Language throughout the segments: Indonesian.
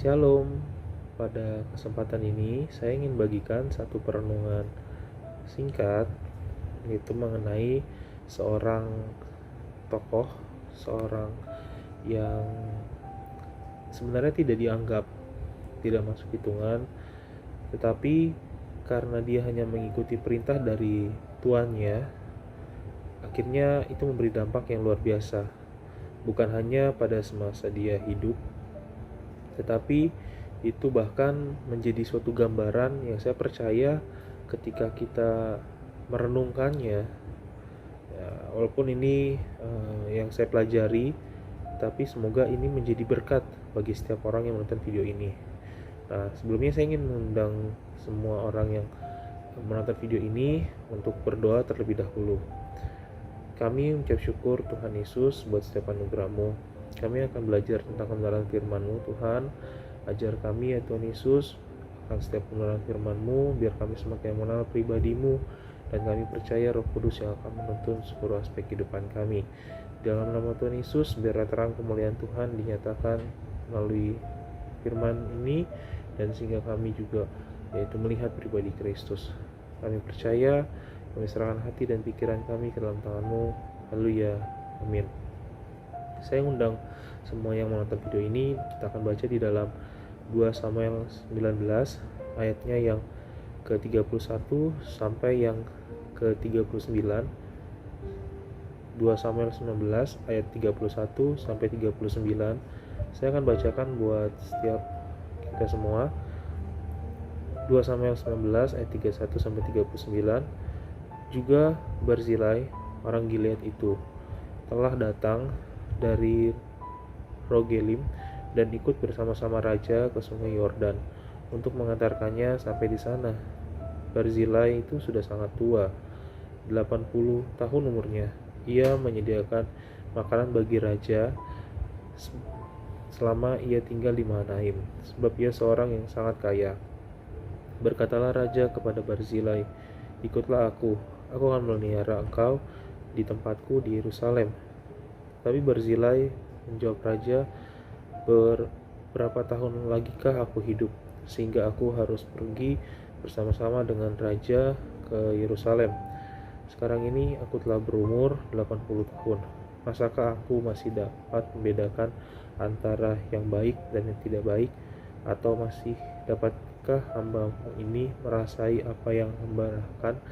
Shalom, pada kesempatan ini saya ingin bagikan satu perenungan singkat, yaitu mengenai seorang tokoh, seorang yang sebenarnya tidak dianggap, tidak masuk hitungan, tetapi karena dia hanya mengikuti perintah dari tuannya, akhirnya itu memberi dampak yang luar biasa, bukan hanya pada semasa dia hidup, tetapi itu bahkan menjadi suatu gambaran yang saya percaya ketika kita merenungkannya, ya, walaupun ini yang saya pelajari, tapi semoga ini menjadi berkat bagi setiap orang yang menonton video ini. Nah, sebelumnya saya ingin mengundang semua orang yang menonton video ini untuk berdoa terlebih dahulu. Kami mengucap syukur Tuhan Yesus buat setiap anugerah-Mu. Kami akan belajar tentang kebenaran firman-Mu, Tuhan. Ajar kami ya Tuhan Yesus akan setiap kebenaran firman-Mu, biar kami semakin mengenal pribadi-Mu, dan kami percaya Roh Kudus yang akan menuntun seluruh aspek kehidupan kami. Dalam nama Tuhan Yesus, biar terang kemuliaan Tuhan dinyatakan melalui firman ini, dan sehingga kami juga yaitu melihat pribadi Kristus. Kami percaya, kami serahkan hati dan pikiran kami ke dalam tangan-Mu. Haleluya, amin. Saya undang semua yang menonton video ini, kita akan baca di dalam 2 Samuel 19 ayatnya yang ke-31 sampai yang ke-39. 2 Samuel 19 ayat 31 sampai 39. Saya akan bacakan buat setiap kita semua. 2 Samuel 19 ayat 31 sampai 39. Juga Barzilai orang Gilead itu telah datang dari Rogelim dan ikut bersama-sama raja ke sungai Yordan untuk mengantarkannya sampai di sana. Barzilai itu sudah sangat tua, 80 tahun umurnya. Ia menyediakan makanan bagi raja selama ia tinggal di Mahanaim, sebab ia seorang yang sangat kaya. Berkatalah raja kepada Barzilai, "Ikutlah aku akan memelihara engkau di tempatku di Yerusalem." Tapi Barzilai menjawab raja, "Berapa tahun lagikah aku hidup, sehingga aku harus pergi bersama-sama dengan raja ke Yerusalem? Sekarang ini aku telah berumur 80 tahun. Masakah aku masih dapat membedakan antara yang baik dan yang tidak baik? Atau masih dapatkah hamba-Mu ini merasai apa yang hamba makan,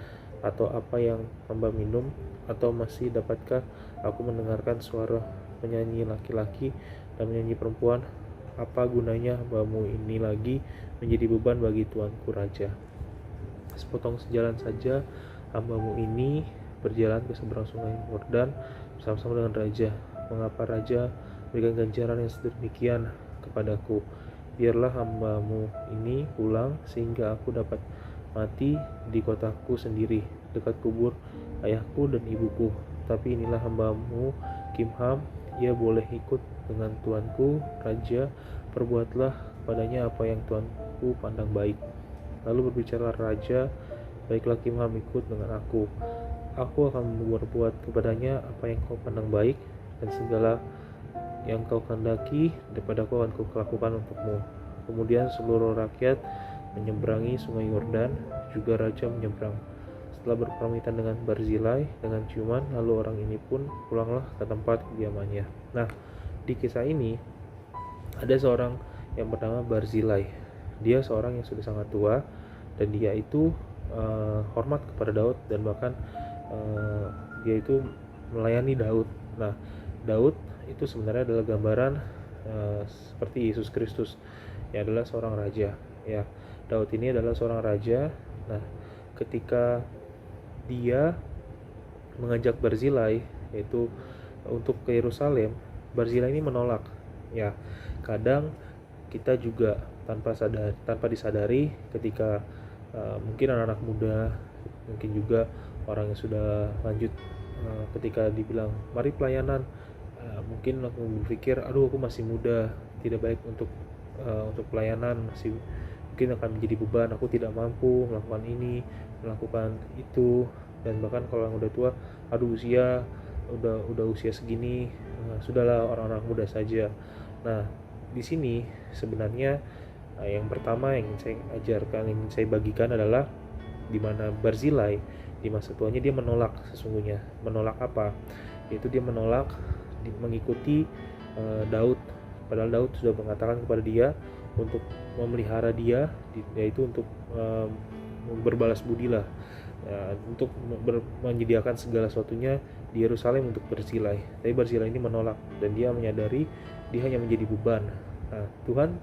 atau apa yang hamba minum? Atau masih dapatkah aku mendengarkan suara penyanyi laki-laki dan penyanyi perempuan? Apa gunanya hamba-Mu ini lagi menjadi beban bagi tuanku raja? Sepotong sejalan saja hamba-Mu ini berjalan ke seberang sungai Yordan bersama-sama dengan raja. Mengapa raja berikan ganjaran yang sedemikian kepadaku? Biarlah hamba-Mu ini pulang sehingga aku dapat mati di kotaku sendiri, dekat kubur ayahku dan ibuku. Tapi inilah hamba-Mu Kimham, ia boleh ikut dengan tuanku raja. Perbuatlah padanya apa yang tuanku pandang baik." Lalu berbicara raja, "Baiklah, Kimham ikut dengan aku. Aku akan berbuat kepadanya apa yang kau pandang baik, dan segala yang kau kehendaki daripadaku akan kulakukan untukmu." Kemudian seluruh rakyat menyeberangi sungai Yordan, juga raja menyeberang. Setelah berpamitan dengan Barzilai dengan ciuman, lalu orang ini pun pulanglah ke tempat kediamannya. Nah, di kisah ini ada seorang yang bernama Barzilai. Dia seorang yang sudah sangat tua, dan dia itu hormat kepada Daud, dan bahkan dia itu melayani Daud. Nah, Daud itu sebenarnya adalah gambaran seperti Yesus Kristus, yang adalah seorang raja. Ya, Daud ini adalah seorang raja. Nah, ketika dia mengajak Barzilai yaitu untuk ke Yerusalem, Barzilai ini menolak. Ya, kadang kita juga tanpa disadari ketika mungkin anak-anak muda, mungkin juga orang yang sudah lanjut, ketika dibilang mari pelayanan, mungkin aku berpikir, aduh aku masih muda, tidak baik untuk pelayanan, masih mungkin akan menjadi beban, aku tidak mampu melakukan ini, melakukan itu. Dan bahkan kalau yang udah tua, aduh usia udah usia segini, sudahlah orang-orang muda saja. Nah, di sini sebenarnya yang pertama yang saya ajarkan, yang saya bagikan adalah di mana Barzilai di masa tuanya dia menolak sesungguhnya. Menolak apa? Yaitu dia menolak mengikuti Daud, padahal Daud sudah mengatakan kepada dia untuk memelihara dia, yaitu untuk berbalas budi lah, untuk menyediakan segala sesuatunya di Yerusalem untuk Barzilai. Tapi Barzilai ini menolak dan dia menyadari dia hanya menjadi beban. Nah, Tuhan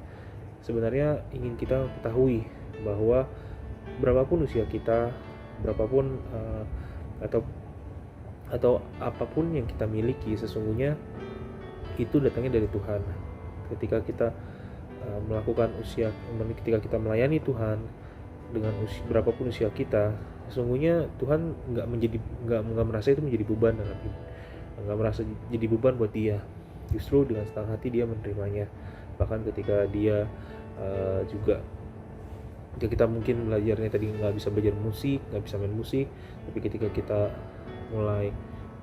sebenarnya ingin kita ketahui bahwa berapapun usia kita, berapapun atau apapun yang kita miliki, sesungguhnya itu datangnya dari Tuhan. Ketika kita ketika kita melayani Tuhan dengan berapapun usia kita, sesungguhnya Tuhan nggak merasa itu menjadi beban dalam hidup, nggak merasa jadi beban buat dia. Justru dengan senang hati dia menerimanya. Bahkan ketika dia juga ketika kita mungkin belajarnya tadi nggak bisa belajar musik, nggak bisa main musik, tapi ketika kita mulai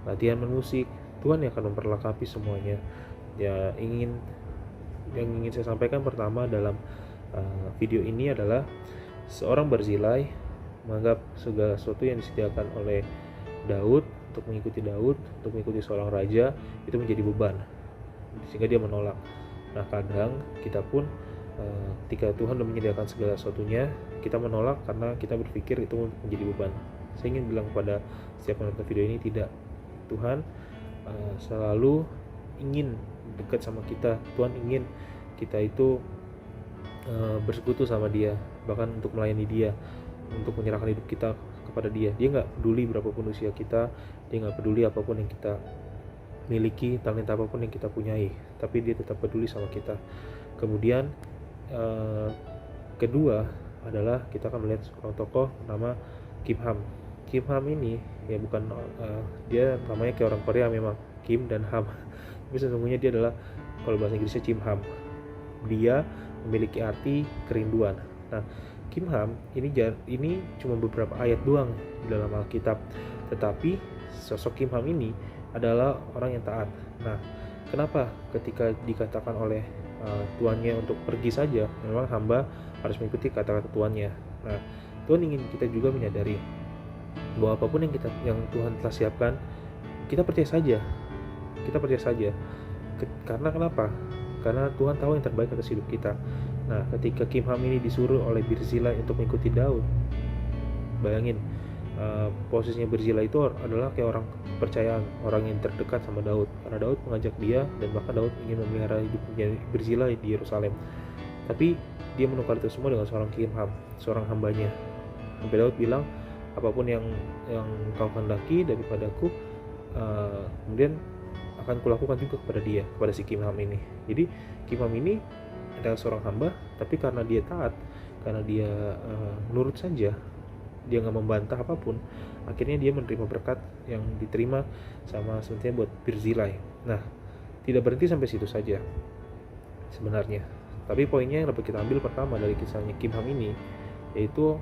latihan main musik, Tuhan yang akan memperlengkapi semuanya. Yang ingin saya sampaikan pertama dalam video ini adalah seorang Barzilai menganggap segala sesuatu yang disediakan oleh Daud untuk mengikuti seorang raja itu menjadi beban, sehingga dia menolak. Nah, kadang kita pun ketika Tuhan sudah menyediakan segala sesuatunya, kita menolak karena kita berpikir itu menjadi beban. Saya ingin bilang kepada setiap penonton video ini, tidak. Tuhan selalu ingin dekat sama kita. Tuhan ingin kita itu bersekutu sama dia, bahkan untuk melayani dia, untuk menyerahkan hidup kita kepada dia. Dia nggak peduli berapapun usia kita, dia nggak peduli apapun yang kita miliki, talenta apapun yang kita punyai, tapi dia tetap peduli sama kita. Kemudian kedua adalah kita akan melihat seorang tokoh nama Kim Ham. Kim Ham ini ya bukan dia namanya kayak orang Korea memang, Kim dan Ham. Tapi sesungguhnya dia adalah, kalau bahasa Inggrisnya Kim Ham. Dia memiliki arti kerinduan. Nah, Kim Ham ini cuma beberapa ayat doang di dalam Alkitab, tetapi sosok Kim Ham ini adalah orang yang taat. Nah, kenapa ketika dikatakan oleh tuannya untuk pergi saja, memang hamba harus mengikuti kata-kata tuannya. Nah, Tuhan ingin kita juga menyadari bahwa apapun yang Tuhan telah siapkan, kita percaya saja. Karena kenapa? Karena Tuhan tahu yang terbaik atas hidup kita. Nah, ketika Kim Ham ini disuruh oleh Barzilai untuk mengikuti Daud, bayangin posisinya Barzilai itu adalah kayak orang kepercayaan, orang yang terdekat sama Daud, karena Daud mengajak dia, dan bahkan Daud ingin memelihara hidup Barzilai di Yerusalem. Tapi dia menukar itu semua dengan seorang Kim Ham, seorang hambanya. Sampai Daud bilang, apapun yang kau kehendaki daripadaku, kemudian akan kulakukan juga kepada si Kim Ham ini. Jadi Kim Ham ini adalah seorang hamba, tapi karena dia taat, karena dia nurut saja, dia nggak membantah apapun, akhirnya dia menerima berkat yang diterima sama sebenarnya buat Barzilai. Nah, tidak berhenti sampai situ saja sebenarnya, tapi poinnya yang dapat kita ambil pertama dari kisahnya Kim Ham ini, yaitu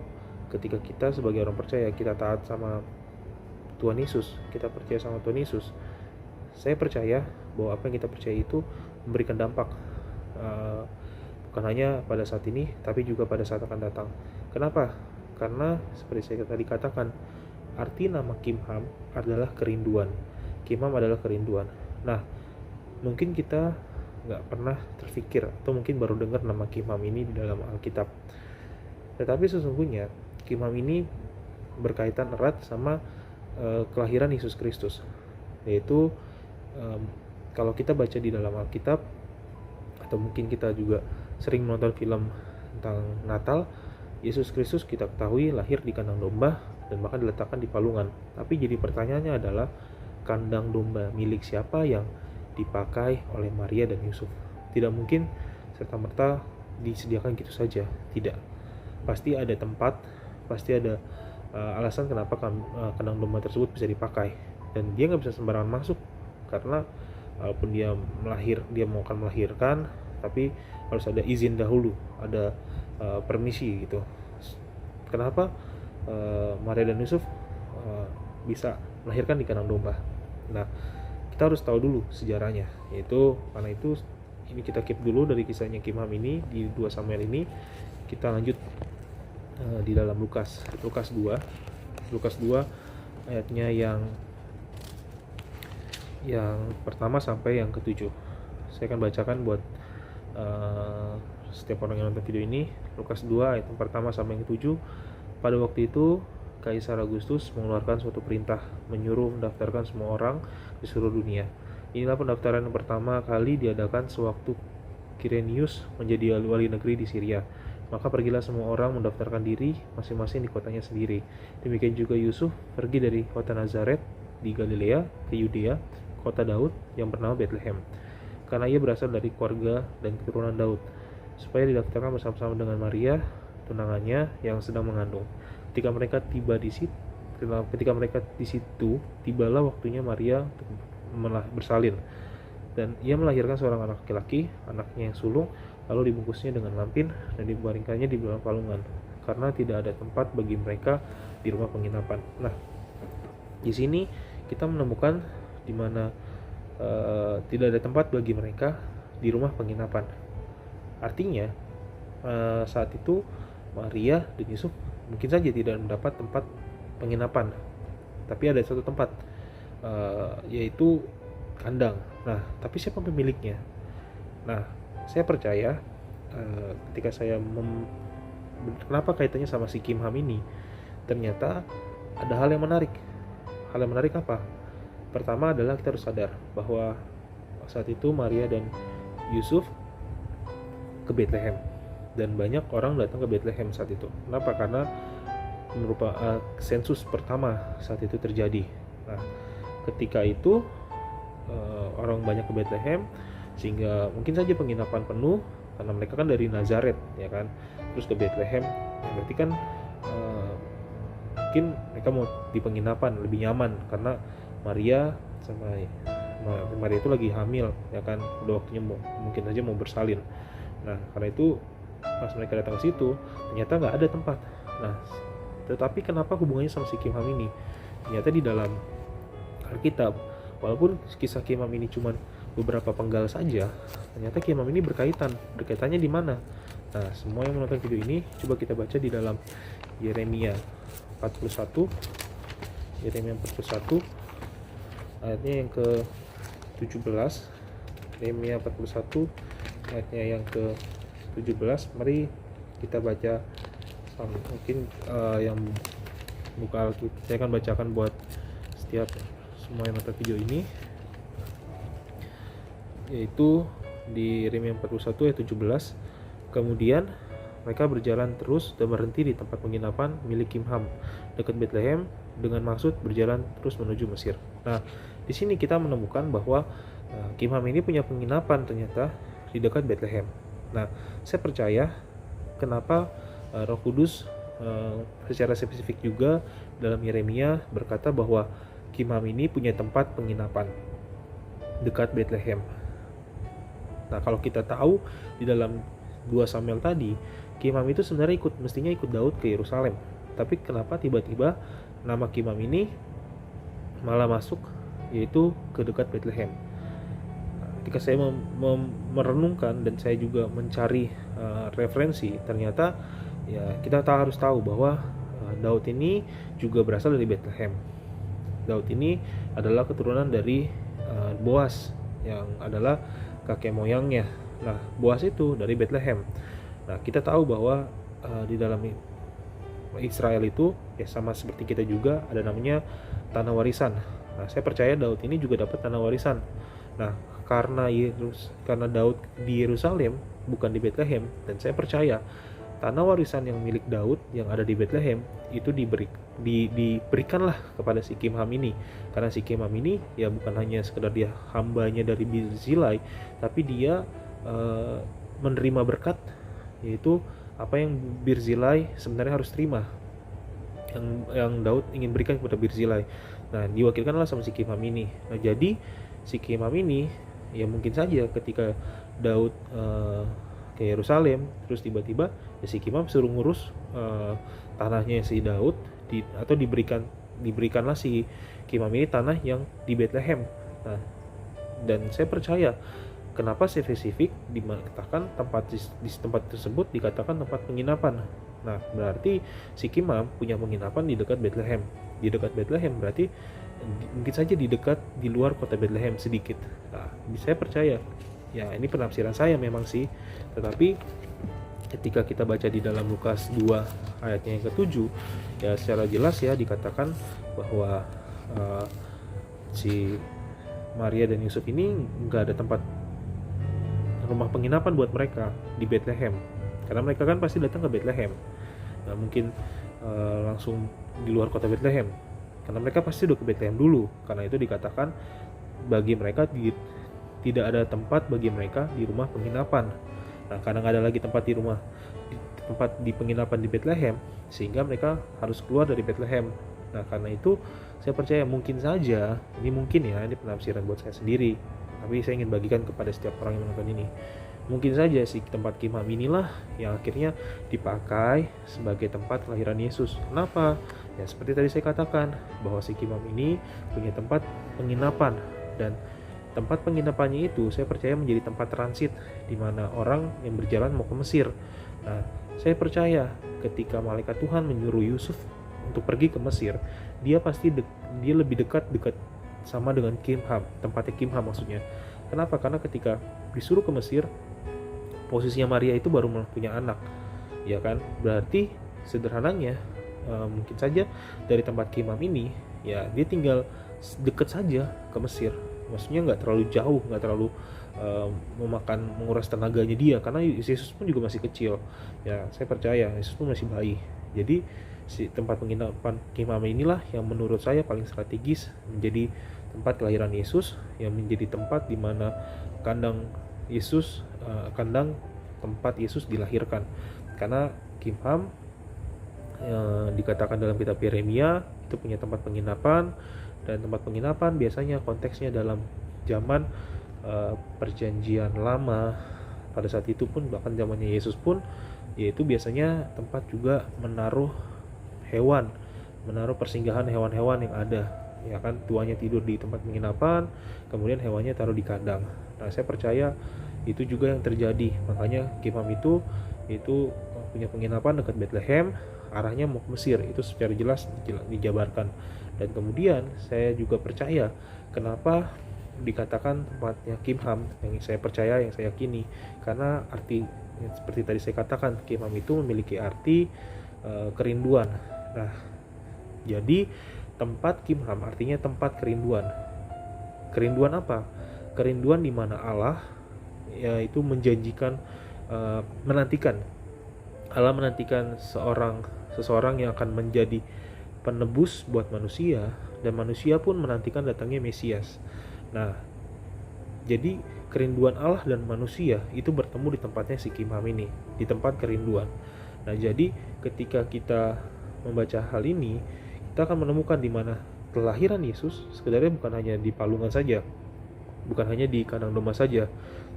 ketika kita sebagai orang percaya, kita taat sama Tuhan Yesus, kita percaya sama Tuhan Yesus, saya percaya bahwa apa yang kita percaya itu memberikan dampak, bukan hanya pada saat ini, tapi juga pada saat akan datang. Kenapa? Karena seperti saya tadi katakan, arti nama Kim Ham adalah kerinduan. Kim Ham adalah kerinduan. Nah, mungkin kita nggak pernah terfikir, atau mungkin baru dengar nama Kim Ham ini di dalam Alkitab. Tetapi sesungguhnya Kim Ham ini berkaitan erat sama kelahiran Yesus Kristus. Yaitu kalau kita baca di dalam Alkitab, atau mungkin kita juga sering menonton film tentang Natal, Yesus Kristus kita ketahui lahir di kandang domba dan bahkan diletakkan di palungan. Tapi jadi pertanyaannya adalah, kandang domba milik siapa yang dipakai oleh Maria dan Yusuf? Tidak mungkin serta-merta disediakan gitu saja, tidak. Pasti ada tempat, pasti ada alasan kenapa kandang domba tersebut bisa dipakai. Dan dia nggak bisa sembarangan masuk, karena walaupun dia mau akan melahirkan, tapi harus ada izin dahulu, ada permisi gitu. Kenapa Maria dan Yusuf bisa melahirkan di kandang domba? Nah, kita harus tahu dulu sejarahnya, yaitu karena itu ini kita keep dulu dari kisahnya Kimham ini di 2 Samuel ini. Kita lanjut di dalam Lukas 2 ayatnya yang pertama sampai yang ke-7. Saya akan bacakan buat setiap orang yang nonton video ini. Lukas 2 ayat yang pertama sampai yang ke-7. Pada waktu itu Kaisar Agustus mengeluarkan suatu perintah menyuruh mendaftarkan semua orang di seluruh dunia. Inilah pendaftaran yang pertama kali diadakan sewaktu Quirinius menjadi wali negeri di Syria. Maka pergilah semua orang mendaftarkan diri masing-masing di kotanya sendiri. Demikian juga Yusuf pergi dari kota Nazaret di Galilea ke Yudea, kota Daud yang bernama Bethlehem, karena ia berasal dari keluarga dan keturunan Daud, supaya didaftarkan bersama-sama dengan Maria, tunangannya yang sedang mengandung. Ketika mereka di situ, tibalah waktunya Maria untuk bersalin, dan ia melahirkan seorang anak laki-laki, anaknya yang sulung, lalu dibungkusnya dengan lampin dan dibaringkannya di dalam palungan, karena tidak ada tempat bagi mereka di rumah penginapan. Nah, di sini kita menemukan di mana tidak ada tempat bagi mereka di rumah penginapan. Artinya saat itu Maria dan Yusuf mungkin saja tidak mendapat tempat penginapan, tapi ada satu tempat, yaitu kandang. Nah, tapi siapa pemiliknya? Nah, saya percaya ketika saya kenapa kaitannya sama si Kimham ini, ternyata ada hal yang menarik. Hal yang menarik apa? Pertama adalah kita harus sadar bahwa saat itu Maria dan Yusuf ke Bethlehem, dan banyak orang datang ke Bethlehem saat itu. Kenapa? Karena merupakan sensus pertama saat itu terjadi. Nah, ketika itu orang banyak ke Bethlehem, sehingga mungkin saja penginapan penuh karena mereka kan dari Nazaret, ya kan, terus ke Bethlehem, ya berarti kan mungkin mereka mau di penginapan lebih nyaman karena Maria itu lagi hamil, ya kan, udah waktunya mungkin saja mau bersalin. Nah, karena itu pas mereka datang ke situ ternyata nggak ada tempat. Nah, tetapi kenapa hubungannya sama si Kimham ini? Ternyata di dalam Alkitab, walaupun kisah Kimham ini cuma beberapa penggal saja, ternyata Kimham ini berkaitannya di mana? Nah, semua yang menonton video ini coba kita baca di dalam Yeremia 41 ayatnya yang ke-17. Yeremia 41 ayatnya yang ke-17. Mari kita baca mungkin yang buka Alkitab. Saya akan bacakan buat setiap semua yang nonton video ini, yaitu di Yeremia 41 ayat 17. Kemudian mereka berjalan terus dan berhenti di tempat penginapan milik Kimham dekat Bethlehem dengan maksud berjalan terus menuju Mesir. Nah, di sini kita menemukan bahwa Kimham ini punya penginapan ternyata di dekat Bethlehem. Nah, saya percaya kenapa Roh Kudus secara spesifik juga dalam Yeremia berkata bahwa Kimham ini punya tempat penginapan dekat Bethlehem. Nah, kalau kita tahu di dalam 2 Samuel tadi, Kimham itu sebenarnya mestinya ikut Daud ke Yerusalem. Tapi kenapa tiba-tiba nama Kimham ini malah masuk yaitu ke dekat Bethlehem? Ketika saya merenungkan dan saya juga mencari referensi, ternyata ya kita harus tahu bahwa Daud ini juga berasal dari Bethlehem. Daud ini adalah keturunan dari Boas yang adalah kakek moyangnya. Nah, Boas itu dari Bethlehem. Nah, kita tahu bahwa di dalam Israel itu ya sama seperti kita juga ada namanya tanah warisan. Nah, saya percaya Daud ini juga dapat tanah warisan. Nah, karena Daud di Yerusalem bukan di Bethlehem, dan saya percaya tanah warisan yang milik Daud yang ada di Bethlehem itu diberikanlah kepada si Kimham ini, karena si Kimham ini ya bukan hanya sekedar dia hambanya dari Barzilai, tapi dia menerima berkat, yaitu apa yang Barzilai sebenarnya harus terima, yang Daud ingin berikan kepada Barzilai. Nah, diwakilkanlah sama si Kimham ini. Nah, jadi si Kimham ini ya mungkin saja ketika Daud ke Yerusalem, terus tiba-tiba ya si Kimham suruh ngurus tanahnya si Daud, atau diberikanlah si Kimham ini tanah yang di Bethlehem. Nah, dan saya percaya Kenapa spesifik dikatakan di tempat tersebut dikatakan tempat penginapan? Nah, berarti si Kimham punya penginapan di dekat Bethlehem. Di dekat Bethlehem berarti mungkin saja di luar kota Bethlehem sedikit. Nah, saya percaya, ya ini penafsiran saya memang sih, tetapi ketika kita baca di dalam Lukas 2 ayatnya yang ke-7, ya secara jelas ya dikatakan bahwa si Maria dan Yusuf ini nggak ada tempat rumah penginapan buat mereka di Bethlehem, karena mereka kan pasti datang ke Bethlehem, nggak mungkin langsung di luar kota Bethlehem, karena mereka pasti udah ke Bethlehem dulu. Karena itu dikatakan bagi mereka tidak ada tempat bagi mereka di rumah penginapan. Nah, karena nggak ada lagi tempat di penginapan di Bethlehem, sehingga mereka harus keluar dari Bethlehem. Nah, karena itu saya percaya mungkin saja, ini mungkin ya, ini penafsiran buat saya sendiri, tapi saya ingin bagikan kepada setiap orang yang menonton ini. Mungkin saja si tempat Kimham inilah yang akhirnya dipakai sebagai tempat kelahiran Yesus. Kenapa? Ya seperti tadi saya katakan, bahwa si Kimham ini punya tempat penginapan, dan tempat penginapannya itu saya percaya menjadi tempat transit di mana orang yang berjalan mau ke Mesir. Nah, saya percaya ketika malaikat Tuhan menyuruh Yusuf untuk pergi ke Mesir, dia lebih dekat sama dengan Kimham, tempatnya Kimham maksudnya. Kenapa? Karena ketika disuruh ke Mesir, posisinya Maria itu baru punya anak, ya kan? Berarti sederhananya mungkin saja dari tempat Kimham ini, ya dia tinggal dekat saja ke Mesir. Maksudnya nggak terlalu jauh, nggak terlalu menguras tenaganya dia, karena Yesus pun juga masih kecil. Ya saya percaya Yesus pun masih bayi. Jadi si tempat penginapan Kimham inilah yang menurut saya paling strategis menjadi tempat kelahiran Yesus, yang menjadi tempat di mana kandang tempat Yesus dilahirkan. Karena Kimham dikatakan dalam kitab Yeremia itu punya tempat penginapan, dan tempat penginapan biasanya konteksnya dalam zaman perjanjian lama. Pada saat itu pun, bahkan zamannya Yesus pun, yaitu biasanya tempat juga menaruh persinggahan hewan-hewan yang ada, ya kan? Tuannya tidur di tempat penginapan, kemudian hewannya taruh di kandang. Nah, saya percaya itu juga yang terjadi. Makanya Kimham itu punya penginapan dekat Bethlehem, arahnya mau ke Mesir. Itu secara jelas dijabarkan. Dan kemudian saya juga percaya kenapa dikatakan tempatnya Kimham, yang saya percaya, yang saya yakini, karena arti seperti tadi saya katakan, Kimham itu memiliki arti kerinduan. Nah, jadi tempat Kimham artinya tempat kerinduan. Kerinduan apa? Kerinduan di mana Allah yaitu menjanjikan, menantikan. Allah menantikan seseorang yang akan menjadi penebus buat manusia, dan manusia pun menantikan datangnya Mesias. Nah, jadi kerinduan Allah dan manusia itu bertemu di tempatnya si Kimham ini, di tempat kerinduan. Nah, jadi ketika kita membaca hal ini, kita akan menemukan di mana kelahiran Yesus sebenarnya bukan hanya di palungan saja, bukan hanya di kandang domba saja,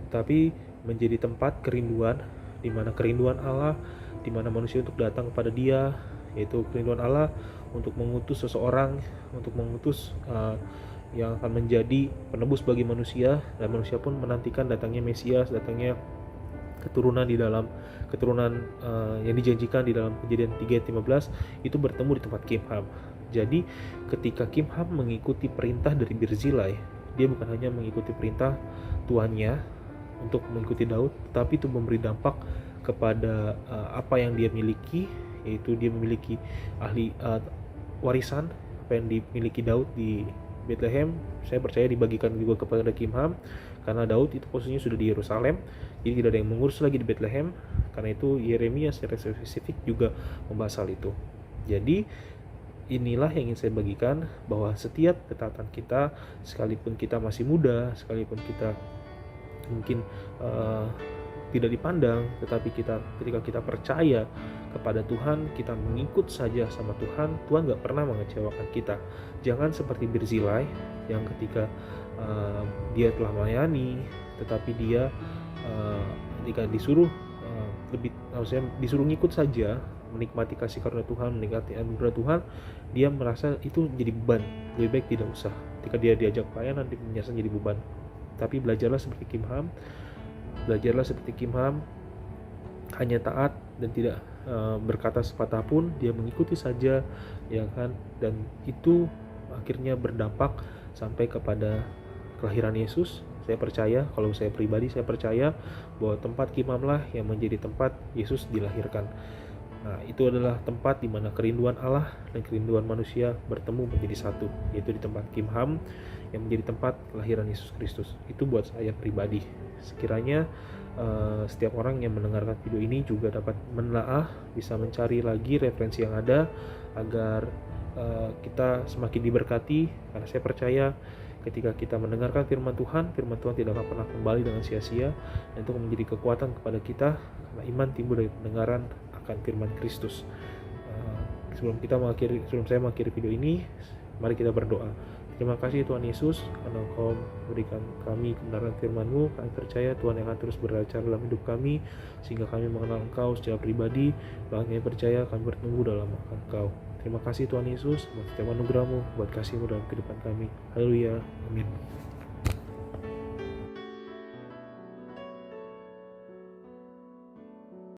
tapi menjadi tempat kerinduan, di mana kerinduan Allah, di mana manusia untuk datang kepada Dia, yaitu kerinduan Allah untuk mengutus seseorang, untuk mengutus yang akan menjadi penebus bagi manusia, dan manusia pun menantikan datangnya Mesias, datangnya keturunan yang dijanjikan di dalam Kejadian 3:15 itu bertemu di tempat Kimham. Jadi ketika Kimham mengikuti perintah dari Barzilai, dia bukan hanya mengikuti perintah tuannya untuk mengikuti Daud, tapi itu memberi dampak kepada apa yang dia miliki, yaitu dia memiliki warisan apa yang dimiliki Daud di Bethlehem. Saya percaya dibagikan juga kepada Kimham, karena Daud itu posisinya sudah di Yerusalem, jadi tidak ada yang mengurus lagi di Bethlehem. Karena itu Yeremia secara spesifik juga membahas hal itu. Jadi inilah yang ingin saya bagikan, bahwa setiap ketaatan kita, sekalipun kita masih muda, sekalipun kita mungkin tidak dipandang, tetapi ketika kita percaya kepada Tuhan, kita mengikut saja sama Tuhan gak pernah mengecewakan kita. Jangan seperti Barzilai yang ketika dia telah melayani, tetapi dia ketika disuruh disuruh ngikut saja, menikmati kasih karunia Tuhan, menikmati anugerah Tuhan, dia merasa itu jadi beban, lebih baik tidak usah. Ketika dia diajak pelayanan, dia merasa jadi beban. Tapi belajarlah seperti Kimham, hanya taat dan tidak berkata sepatah pun, dia mengikuti saja, ya kan, dan itu akhirnya berdampak sampai kepada kelahiran Yesus. Saya percaya, kalau saya pribadi saya percaya bahwa tempat Kimham lah yang menjadi tempat Yesus dilahirkan. Nah, itu adalah tempat di mana kerinduan Allah dan kerinduan manusia bertemu menjadi satu, yaitu di tempat Kimham yang menjadi tempat kelahiran Yesus Kristus. Itu buat saya pribadi. Sekiranya setiap orang yang mendengarkan video ini juga dapat menelaah, bisa mencari lagi referensi yang ada agar kita semakin diberkati, karena saya percaya ketika kita mendengarkan firman Tuhan tidak akan pernah kembali dengan sia-sia, dan itu menjadi kekuatan kepada kita, karena iman timbul dari pendengaran akan firman Kristus. Sebelum saya mengakhiri video ini, mari kita berdoa. Terima kasih Tuhan Yesus, karena Engkau berikan kami kebenaran firman-Mu. Kami percaya Tuhan yang akan terus beracara dalam hidup kami, sehingga kami mengenal Engkau secara pribadi. Bahkan kami percaya kami bertumbuh dalam Engkau. Terima kasih Tuhan Yesus buat setiap anugerah-Mu, buat kasih-Mu dalam kehidupan kami. Haleluya, amin.